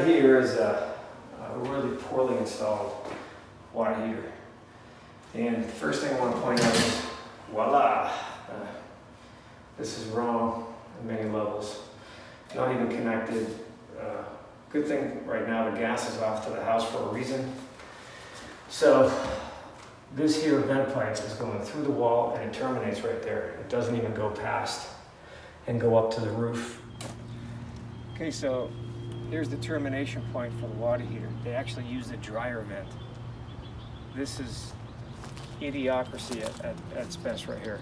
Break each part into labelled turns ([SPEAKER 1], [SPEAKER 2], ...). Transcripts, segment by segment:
[SPEAKER 1] here is a really poorly installed water heater. And the first thing I want to point out is, voila, this is wrong on many levels. Not even connected. Good thing right now the gas is off to the house for a reason. So this here vent pipe is going through the wall and it terminates right there. It doesn't even go past and go up to the roof. Okay, so here's the termination point for the water heater. They actually use the dryer vent. This is idiocracy at its best right here.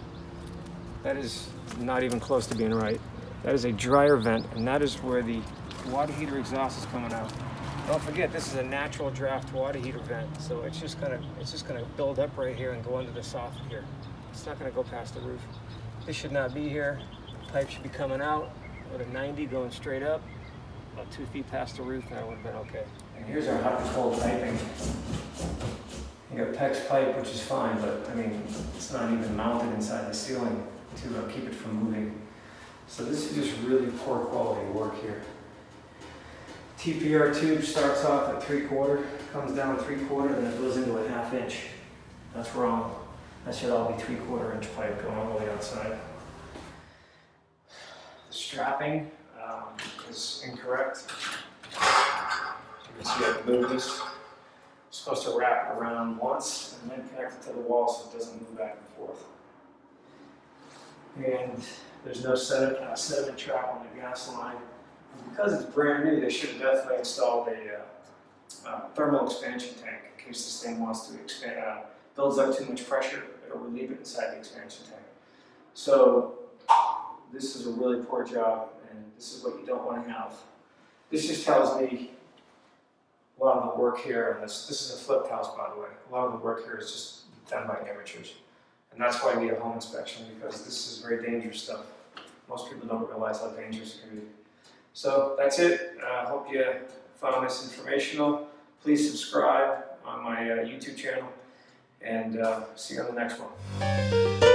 [SPEAKER 1] That is not even close to being right. That is a dryer vent, and that is where the water heater exhaust is coming out. Don't forget, this is a natural draft water heater vent, so it's just gonna build up right here and go under the soffit here. It's not gonna go past the roof. This should not be here. The pipe should be coming out with a 90 going straight up, about 2 feet past the roof, and that would have been okay. And here's our hot control piping. You got PEX pipe, which is fine, but I mean, it's not even mounted inside the ceiling to keep it from moving. So this is just really poor quality work here. TPR tube starts off at 3/4, comes down 3/4, and it goes into a 1/2 inch. That's wrong. That should all be 3/4 inch pipe going all the way outside. The strapping is incorrect. You can see I can move this. It's supposed to wrap it around once and then connect it to the wall so it doesn't move back and forth. And there's no sediment trap on the gas line. And because it's brand new, they should have definitely installed a thermal expansion tank in case this thing wants to expand, builds up too much pressure, it'll relieve it inside the expansion tank. So this is a really poor job, and this is what you don't want to have. This just tells me a lot of the work here, and this is a flipped house, by the way. A lot of the work here is just done by amateurs. And that's why I need a home inspection, because this is very dangerous stuff. Most people don't realize how dangerous it can be. So that's it. I hope you found this informational. Please subscribe on my YouTube channel, and see you on the next one.